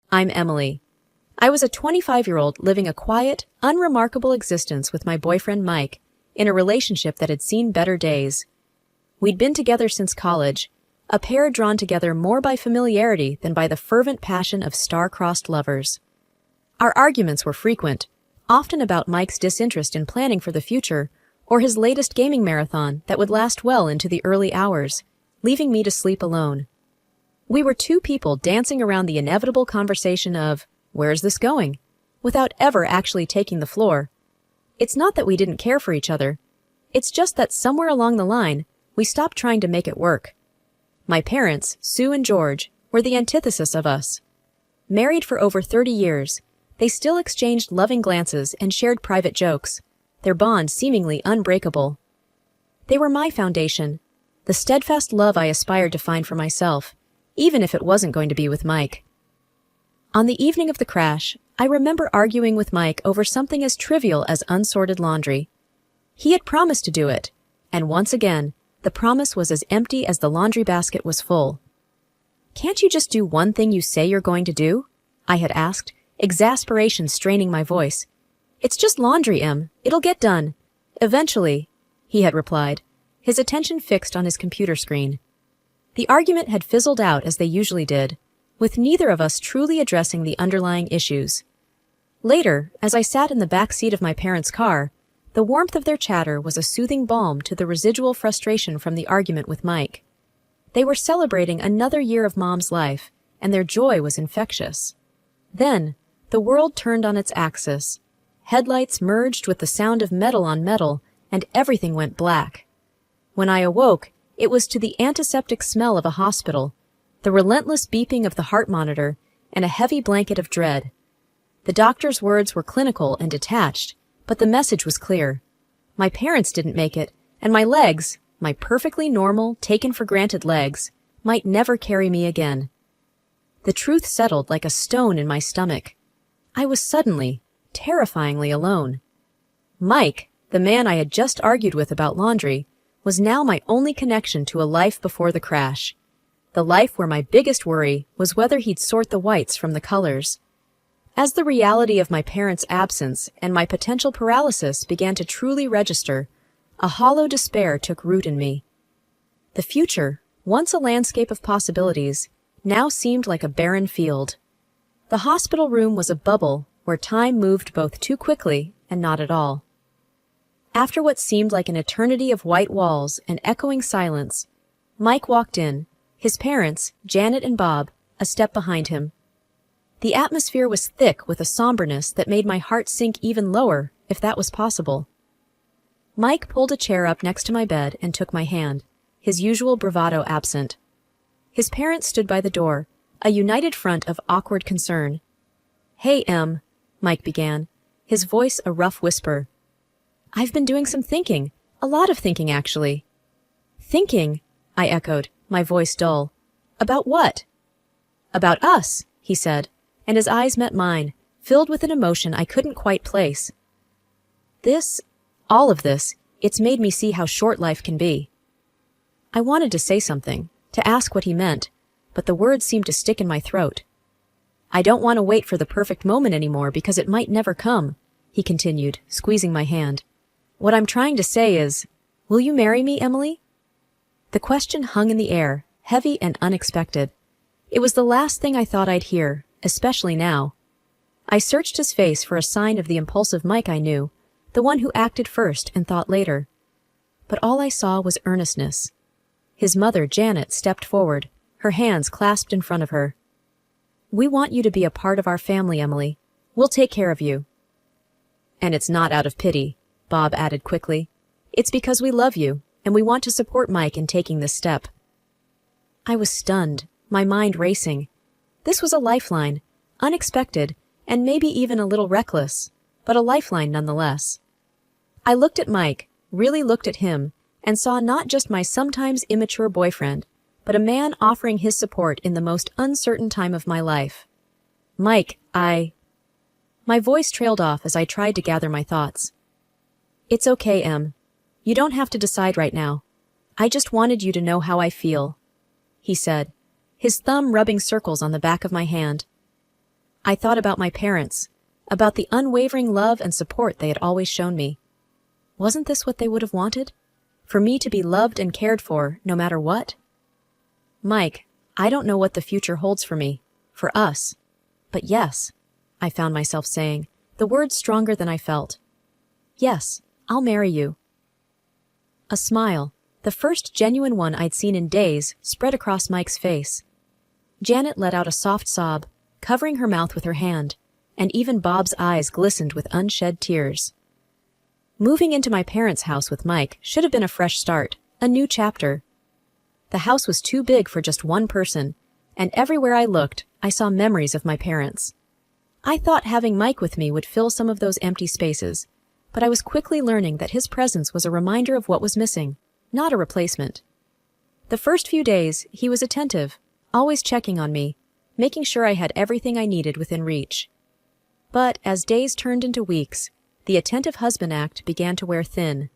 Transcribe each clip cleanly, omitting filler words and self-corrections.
I'm Emily. I was a 25-year-old living a quiet, unremarkable existence with my boyfriend Mike, in a relationship that had seen better days. We'd been together since college, a pair drawn together more by familiarity than by the fervent passion of star-crossed lovers. Our arguments were frequent, often about Mike's disinterest in planning for the future or his latest gaming marathon that would last well into the early hours, leaving me to sleep alone. We were two people dancing around the inevitable conversation of, "Where's this going?" without ever actually taking the floor. It's not that we didn't care for each other. It's just that somewhere along the line, we stopped trying to make it work. My parents, Sue and George, were the antithesis of us. Married for over 30 years, they still exchanged loving glances and shared private jokes, their bond seemingly unbreakable. They were my foundation, the steadfast love I aspired to find for myself, even if it wasn't going to be with Mike. On the evening of the crash, I remember arguing with Mike over something as trivial as unsorted laundry. He had promised to do it, and once again, the promise was as empty as the laundry basket was full. "Can't you just do one thing you say you're going to do?" I had asked, exasperation straining my voice. "It's just laundry, Em. It'll get done. Eventually," he had replied, his attention fixed on his computer screen. The argument had fizzled out as they usually did, with neither of us truly addressing the underlying issues. Later, as I sat in the back seat of my parents' car, the warmth of their chatter was a soothing balm to the residual frustration from the argument with Mike. They were celebrating another year of Mom's life, and their joy was infectious. Then, the world turned on its axis. Headlights merged with the sound of metal on metal, and everything went black. When I awoke, it was to the antiseptic smell of a hospital, the relentless beeping of the heart monitor, and a heavy blanket of dread. The doctor's words were clinical and detached, but the message was clear. My parents didn't make it, and my legs, my perfectly normal, taken-for-granted legs, might never carry me again. The truth settled like a stone in my stomach. I was suddenly, terrifyingly alone. Mike, the man I had just argued with about laundry, was now my only connection to a life before the crash. The life where my biggest worry was whether he'd sort the whites from the colors. As the reality of my parents' absence and my potential paralysis began to truly register, a hollow despair took root in me. The future, once a landscape of possibilities, now seemed like a barren field. The hospital room was a bubble where time moved both too quickly and not at all. After what seemed like an eternity of white walls and echoing silence, Mike walked in, his parents, Janet and Bob, a step behind him. The atmosphere was thick with a somberness that made my heart sink even lower, if that was possible. Mike pulled a chair up next to my bed and took my hand, his usual bravado absent. His parents stood by the door, a united front of awkward concern. "Hey, Em," Mike began, his voice a rough whisper. "I've been doing some thinking, a lot of thinking, actually." "Thinking?" I echoed, my voice dull. "About what?" "About us," he said, and his eyes met mine, filled with an emotion I couldn't quite place. All of this, it's made me see how short life can be." I wanted to say something, to ask what he meant, but the words seemed to stick in my throat. "I don't want to wait for the perfect moment anymore because it might never come," he continued, squeezing my hand. "What I'm trying to say is, will you marry me, Emily?" The question hung in the air, heavy and unexpected. It was the last thing I thought I'd hear, especially now. I searched his face for a sign of the impulsive Mike I knew, the one who acted first and thought later. But all I saw was earnestness. His mother, Janet, stepped forward, her hands clasped in front of her. "We want you to be a part of our family, Emily. We'll take care of you." "And it's not out of pity," Bob added quickly. "It's because we love you, and we want to support Mike in taking this step." I was stunned, my mind racing. This was a lifeline, unexpected, and maybe even a little reckless, but a lifeline nonetheless. I looked at Mike, really looked at him, and saw not just my sometimes immature boyfriend, but a man offering his support in the most uncertain time of my life. "Mike, My voice trailed off as I tried to gather my thoughts. "It's okay, Em. You don't have to decide right now. I just wanted you to know how I feel," he said, his thumb rubbing circles on the back of my hand. I thought about my parents, about the unwavering love and support they had always shown me. Wasn't this what they would have wanted? For me to be loved and cared for, no matter what? Mike, I don't know what the future holds for me, for us. But yes, I found myself saying, the words stronger than I felt. Yes, I'll marry you. A smile, the first genuine one I'd seen in days, spread across Mike's face. Janet let out a soft sob, covering her mouth with her hand, and even Bob's eyes glistened with unshed tears. Moving into my parents' house with Mike should have been a fresh start, a new chapter. The house was too big for just one person, and everywhere I looked, I saw memories of my parents. I thought having Mike with me would fill some of those empty spaces, but I was quickly learning that his presence was a reminder of what was missing, not a replacement. The first few days, he was attentive, always checking on me, making sure I had everything I needed within reach. But as days turned into weeks, the attentive husband act began to wear thin.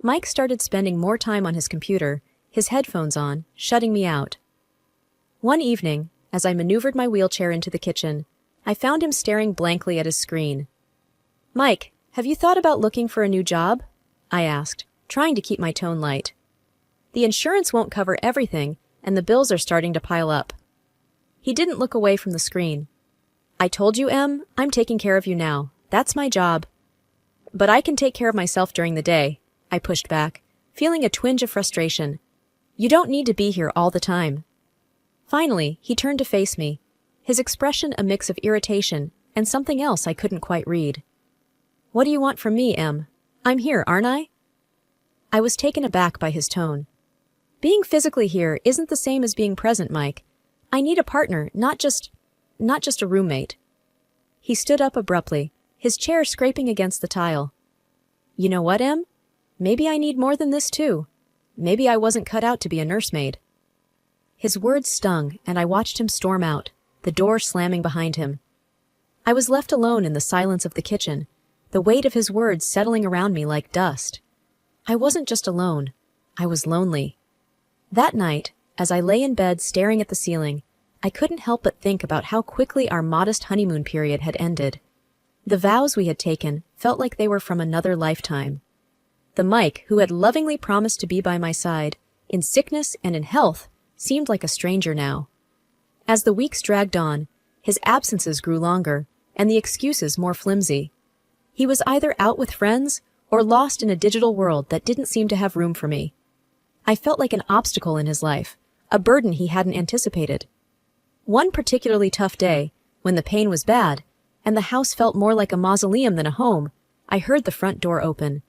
Mike started spending more time on his computer, his headphones on, shutting me out. One evening, as I maneuvered my wheelchair into the kitchen, I found him staring blankly at his screen. "Mike, have you thought about looking for a new job?" I asked, trying to keep my tone light. "The insurance won't cover everything, and the bills are starting to pile up." He didn't look away from the screen. "I told you, Em, I'm taking care of you now. That's my job." "But I can take care of myself during the day," I pushed back, feeling a twinge of frustration. "You don't need to be here all the time." Finally, he turned to face me, his expression a mix of irritation and something else I couldn't quite read. "What do you want from me, Em? I'm here, aren't I?" I was taken aback by his tone. "Being physically here isn't the same as being present, Mike. I need a partner, not just a roommate." He stood up abruptly, his chair scraping against the tile. "You know what, Em? Maybe I need more than this too. Maybe I wasn't cut out to be a nursemaid." His words stung, and I watched him storm out, the door slamming behind him. I was left alone in the silence of the kitchen, the weight of his words settling around me like dust. I wasn't just alone. I was lonely. That night, as I lay in bed staring at the ceiling, I couldn't help but think about how quickly our modest honeymoon period had ended. The vows we had taken felt like they were from another lifetime. The Mike who had lovingly promised to be by my side, in sickness and in health, seemed like a stranger now. As the weeks dragged on, his absences grew longer, and the excuses more flimsy. He was either out with friends or lost in a digital world that didn't seem to have room for me. I felt like an obstacle in his life, a burden he hadn't anticipated. One particularly tough day, when the pain was bad, and the house felt more like a mausoleum than a home, I heard the front door open.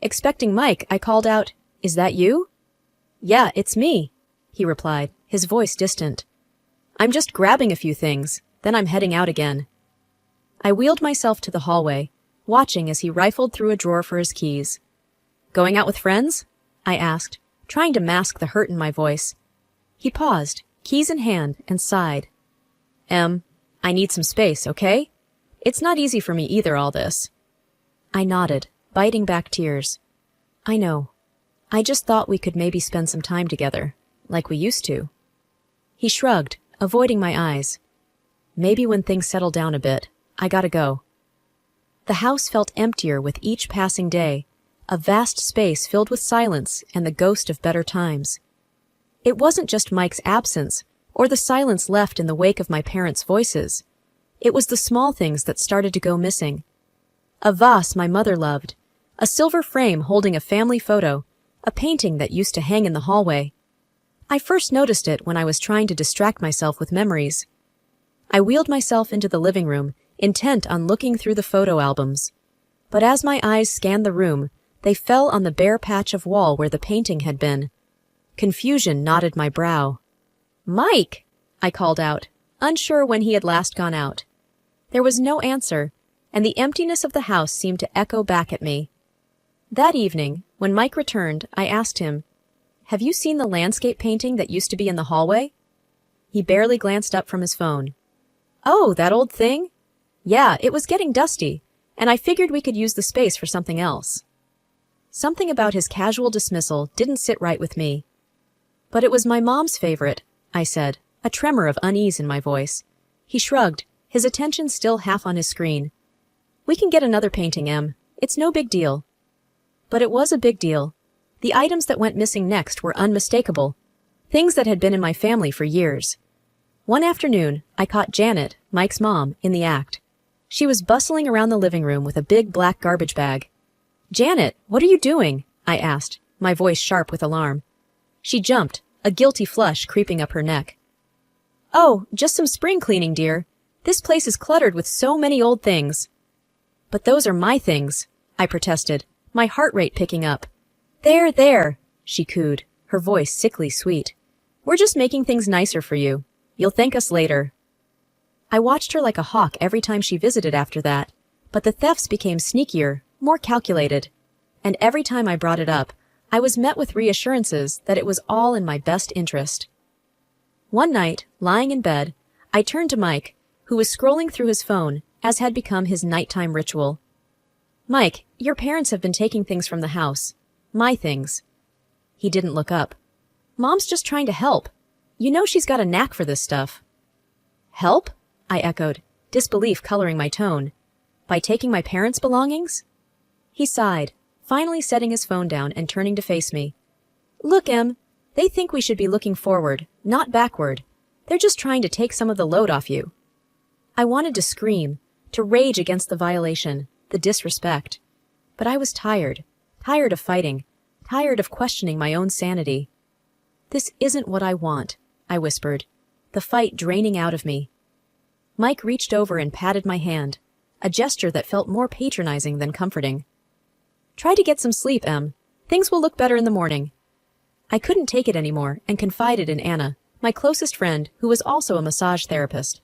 Expecting Mike, I called out, "Is that you?" "Yeah, it's me," he replied, his voice distant. "I'm just grabbing a few things, then I'm heading out again." I wheeled myself to the hallway, watching as he rifled through a drawer for his keys. "Going out with friends?" I asked, trying to mask the hurt in my voice. He paused, keys in hand, and sighed. "Em, I need some space, okay? It's not easy for me either, all this." I nodded, biting back tears. "I know. I just thought we could maybe spend some time together, like we used to." He shrugged, avoiding my eyes. "Maybe when things settle down a bit, I gotta go." The house felt emptier with each passing day, a vast space filled with silence and the ghost of better times. It wasn't just Mike's absence, or the silence left in the wake of my parents' voices. It was the small things that started to go missing. A vase my mother loved, a silver frame holding a family photo, a painting that used to hang in the hallway. I first noticed it when I was trying to distract myself with memories. I wheeled myself into the living room, intent on looking through the photo albums. But as my eyes scanned the room, they fell on the bare patch of wall where the painting had been. Confusion knotted my brow. "Mike!" I called out, unsure when he had last gone out. There was no answer, and the emptiness of the house seemed to echo back at me. That evening, when Mike returned, I asked him, "Have you seen the landscape painting that used to be in the hallway?" He barely glanced up from his phone. "Oh, that old thing? Yeah, it was getting dusty, and I figured we could use the space for something else." Something about his casual dismissal didn't sit right with me. "But it was my mom's favorite," I said, a tremor of unease in my voice. He shrugged, his attention still half on his screen. "We can get another painting, Em. It's no big deal." But it was a big deal. The items that went missing next were unmistakable, things that had been in my family for years. One afternoon, I caught Janet, Mike's mom, in the act. She was bustling around the living room with a big black garbage bag. "Janet, what are you doing?" I asked, my voice sharp with alarm. She jumped, a guilty flush creeping up her neck. "Oh, just some spring cleaning, dear. This place is cluttered with so many old things." "But those are my things," I protested, my heart rate picking up. There, she cooed, her voice sickly sweet. "We're just making things nicer for you. You'll thank us later." I watched her like a hawk every time she visited after that, but the thefts became sneakier, more calculated. And every time I brought it up, I was met with reassurances that it was all in my best interest. One night, lying in bed, I turned to Mike, who was scrolling through his phone, as had become his nighttime ritual. "Mike, your parents have been taking things from the house. My things." He didn't look up. "Mom's just trying to help. You know she's got a knack for this stuff." "Help?" I echoed, disbelief coloring my tone. "By taking my parents' belongings?" He sighed, finally setting his phone down and turning to face me. "Look, Em, they think we should be looking forward, not backward. They're just trying to take some of the load off you." I wanted to scream, to rage against the violation, the disrespect. But I was tired of fighting, tired of questioning my own sanity. "This isn't what I want," I whispered, the fight draining out of me. Mike reached over and patted my hand, a gesture that felt more patronizing than comforting. "Try to get some sleep, Em. Things will look better in the morning." I couldn't take it anymore and confided in Anna, my closest friend, who was also a massage therapist.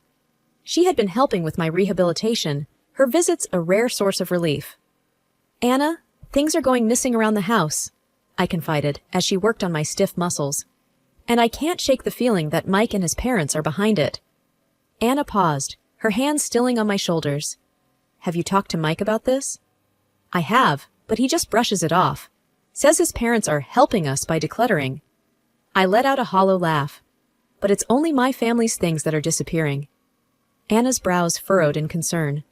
She had been helping with my rehabilitation, her visits a rare source of relief. "Anna, things are going missing around the house," I confided as she worked on my stiff muscles. "And I can't shake the feeling that Mike and his parents are behind it." Anna paused, her hands stilling on my shoulders. "Have you talked to Mike about this?" "I have, but he just brushes it off. Says his parents are helping us by decluttering." I let out a hollow laugh. "But it's only my family's things that are disappearing." Anna's brows furrowed in concern.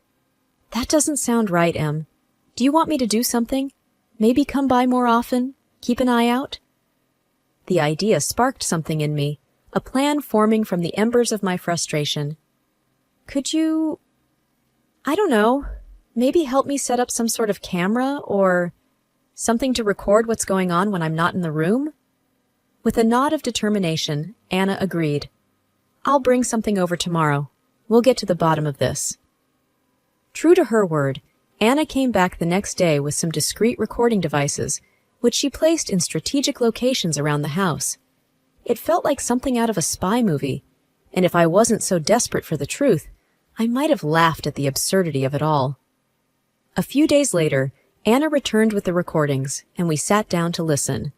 "That doesn't sound right, Em. Do you want me to do something? Maybe come by more often? Keep an eye out?" The idea sparked something in me, a plan forming from the embers of my frustration. "Could you, I don't know, maybe help me set up some sort of camera or something to record what's going on when I'm not in the room?" With a nod of determination, Anna agreed. "I'll bring something over tomorrow. We'll get to the bottom of this." True to her word, Anna came back the next day with some discreet recording devices, which she placed in strategic locations around the house. It felt like something out of a spy movie, and if I wasn't so desperate for the truth, I might have laughed at the absurdity of it all. A few days later, Anna returned with the recordings, and we sat down to listen.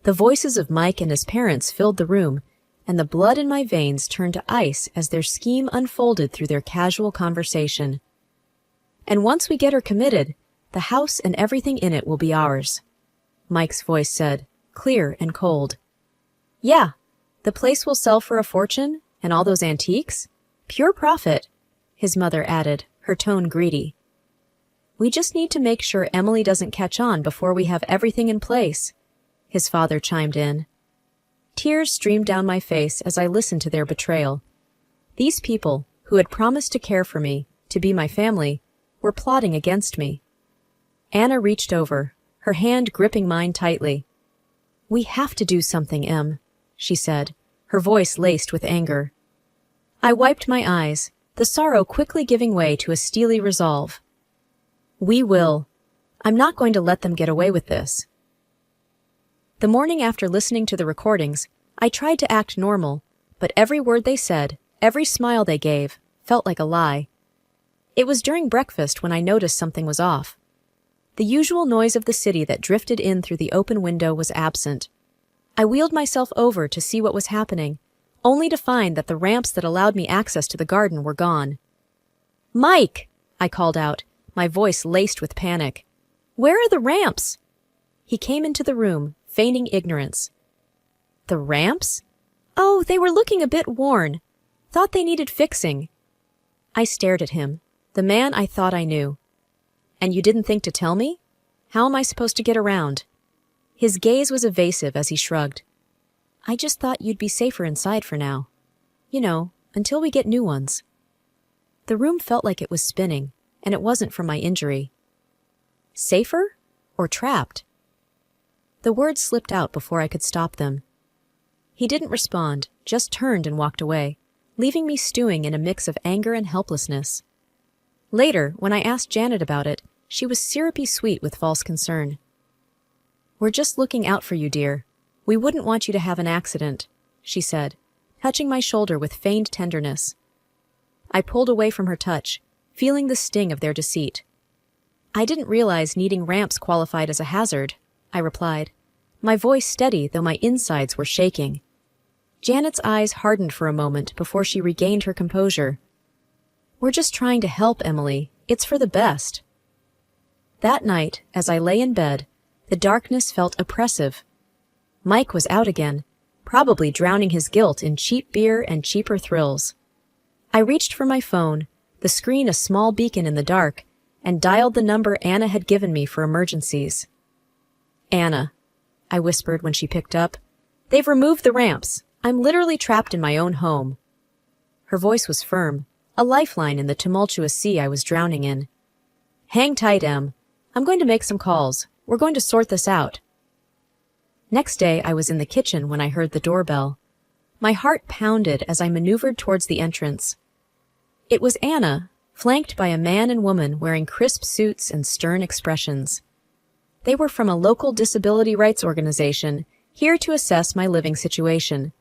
The voices of Mike and his parents filled the room, and the blood in my veins turned to ice as their scheme unfolded through their casual conversation. "And once we get her committed, the house and everything in it will be ours," Mike's voice said, clear and cold. "Yeah, the place will sell for a fortune, and all those antiques? Pure profit," his mother added, her tone greedy. "We just need to make sure Emily doesn't catch on before we have everything in place," his father chimed in. Tears streamed down my face as I listened to their betrayal. These people, who had promised to care for me, to be my family, were plotting against me. Anna reached over, her hand gripping mine tightly. "We have to do something, Em," she said, her voice laced with anger. I wiped my eyes, the sorrow quickly giving way to a steely resolve. "We will. I'm not going to let them get away with this." The morning after listening to the recordings, I tried to act normal, but every word they said, every smile they gave, felt like a lie. It was during breakfast when I noticed something was off. The usual noise of the city that drifted in through the open window was absent. I wheeled myself over to see what was happening, only to find that the ramps that allowed me access to the garden were gone. "Mike!" I called out, my voice laced with panic. "Where are the ramps?" He came into the room, feigning ignorance. "The ramps? Oh, they were looking a bit worn. Thought they needed fixing." I stared at him, the man I thought I knew. And you didn't think to tell me? How am I supposed to get around? His gaze was evasive as he shrugged. I just thought you'd be safer inside for now. You know, until we get new ones. The room felt like it was spinning, and it wasn't from my injury. Safer? Or trapped? The words slipped out before I could stop them. He didn't respond, just turned and walked away, leaving me stewing in a mix of anger and helplessness. Later, when I asked Janet about it, she was syrupy sweet with false concern. We're just looking out for you, dear. We wouldn't want you to have an accident, she said, touching my shoulder with feigned tenderness. I pulled away from her touch, feeling the sting of their deceit. I didn't realize needing ramps qualified as a hazard, I replied, my voice steady though my insides were shaking. Janet's eyes hardened for a moment before she regained her composure. We're just trying to help, Emily. It's for the best. That night, as I lay in bed, the darkness felt oppressive. Mike was out again, probably drowning his guilt in cheap beer and cheaper thrills. I reached for my phone, the screen a small beacon in the dark, and dialed the number Anna had given me for emergencies. Anna, I whispered when she picked up. They've removed the ramps. I'm literally trapped in my own home. Her voice was firm, a lifeline in the tumultuous sea I was drowning in. Hang tight, Em. I'm going to make some calls. We're going to sort this out. Next day, I was in the kitchen when I heard the doorbell. My heart pounded as I maneuvered towards the entrance. It was Anna, flanked by a man and woman wearing crisp suits and stern expressions. They were from a local disability rights organization, here to assess my living situation.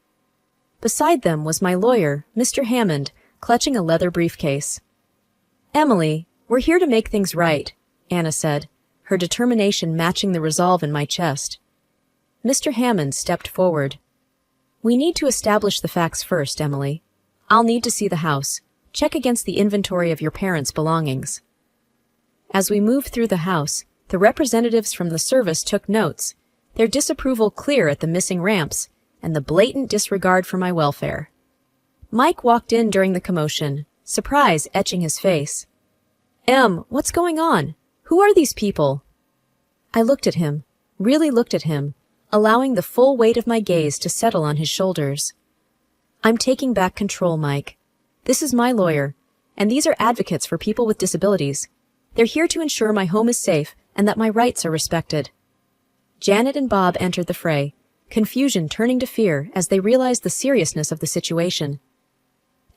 Beside them was my lawyer, Mr. Hammond, clutching a leather briefcase. Emily, we're here to make things right, Anna said, her determination matching the resolve in my chest. Mr. Hammond stepped forward. We need to establish the facts first, Emily. I'll need to see the house. Check against the inventory of your parents' belongings. As we moved through the house, the representatives from the service took notes, their disapproval clear at the missing ramps and the blatant disregard for my welfare. Mike walked in during the commotion, surprise etching his face. Em, what's going on? Who are these people? I looked at him, really looked at him, allowing the full weight of my gaze to settle on his shoulders. I'm taking back control, Mike. This is my lawyer, and these are advocates for people with disabilities. They're here to ensure my home is safe and that my rights are respected. Janet and Bob entered the fray, confusion turning to fear as they realized the seriousness of the situation.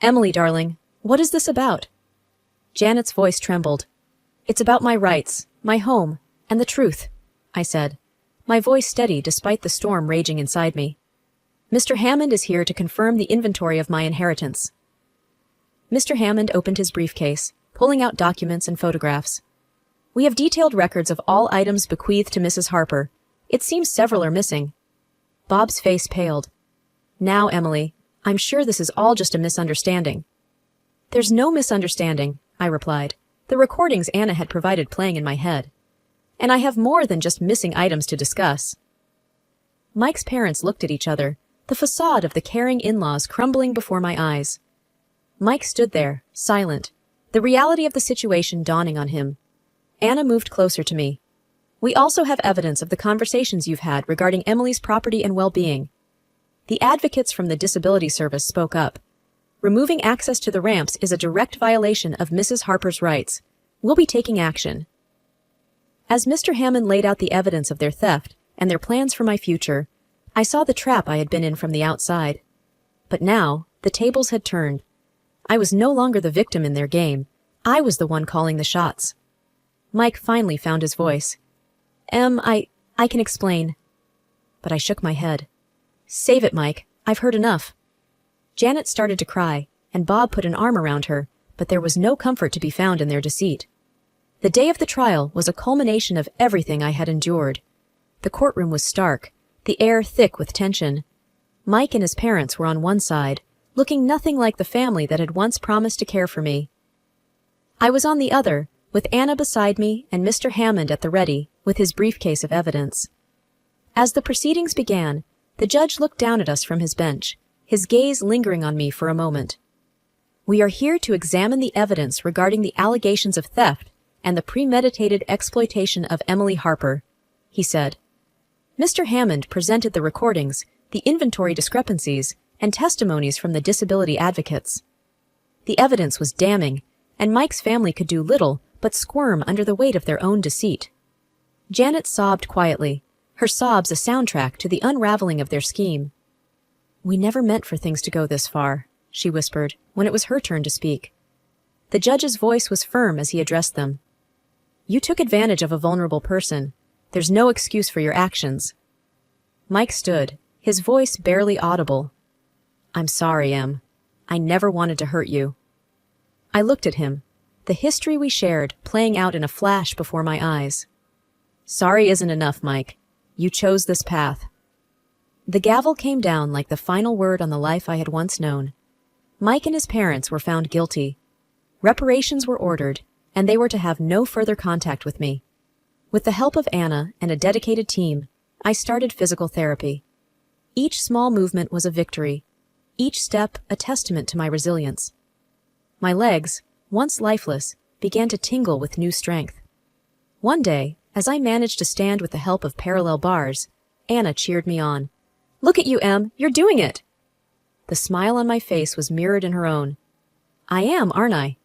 Emily, darling, what is this about? Janet's voice trembled. It's about my rights, my home, and the truth, I said, my voice steady despite the storm raging inside me. Mr. Hammond is here to confirm the inventory of my inheritance. Mr. Hammond opened his briefcase, pulling out documents and photographs. We have detailed records of all items bequeathed to Mrs. Harper. It seems several are missing. Bob's face paled. Now, Emily, I'm sure this is all just a misunderstanding. There's no misunderstanding, I replied, the recordings Anna had provided playing in my head. And I have more than just missing items to discuss. Mike's parents looked at each other, the facade of the caring in-laws crumbling before my eyes. Mike stood there, silent, the reality of the situation dawning on him. Anna moved closer to me. We also have evidence of the conversations you've had regarding Emily's property and well-being. The advocates from the Disability Service spoke up. Removing access to the ramps is a direct violation of Mrs. Harper's rights. We'll be taking action. As Mr. Hammond laid out the evidence of their theft and their plans for my future, I saw the trap I had been in from the outside. But now, the tables had turned. I was no longer the victim in their game. I was the one calling the shots. Mike finally found his voice. I can explain. But I shook my head. Save it, Mike. I've heard enough. Janet started to cry, and Bob put an arm around her, but there was no comfort to be found in their deceit. The day of the trial was a culmination of everything I had endured. The courtroom was stark, the air thick with tension. Mike and his parents were on one side, looking nothing like the family that had once promised to care for me. I was on the other, with Anna beside me and Mr. Hammond at the ready, with his briefcase of evidence. As the proceedings began, the judge looked down at us from his bench, his gaze lingering on me for a moment. We are here to examine the evidence regarding the allegations of theft and the premeditated exploitation of Emily Harper, he said. Mr. Hammond presented the recordings, the inventory discrepancies, and testimonies from the disability advocates. The evidence was damning, and Mike's family could do little but squirm under the weight of their own deceit. Janet sobbed quietly, her sobs a soundtrack to the unraveling of their scheme. "We never meant for things to go this far," she whispered, when it was her turn to speak. The judge's voice was firm as he addressed them. "You took advantage of a vulnerable person. There's no excuse for your actions." Mike stood, his voice barely audible. "I'm sorry, Em. I never wanted to hurt you." I looked at him, the history we shared playing out in a flash before my eyes. "Sorry isn't enough, Mike. You chose this path." The gavel came down like the final word on the life I had once known. Mike and his parents were found guilty. Reparations were ordered, and they were to have no further contact with me. With the help of Anna and a dedicated team, I started physical therapy. Each small movement was a victory, each step a testament to my resilience. My legs, once lifeless, began to tingle with new strength. One day, as I managed to stand with the help of parallel bars, Anna cheered me on. "Look at you, Em, you're doing it!" The smile on my face was mirrored in her own. "I am, aren't I?"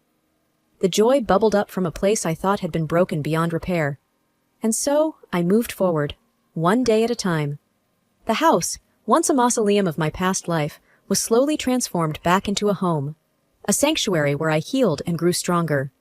The joy bubbled up from a place I thought had been broken beyond repair. And so I moved forward, one day at a time. The house, once a mausoleum of my past life, was slowly transformed back into a home, a sanctuary where I healed and grew stronger.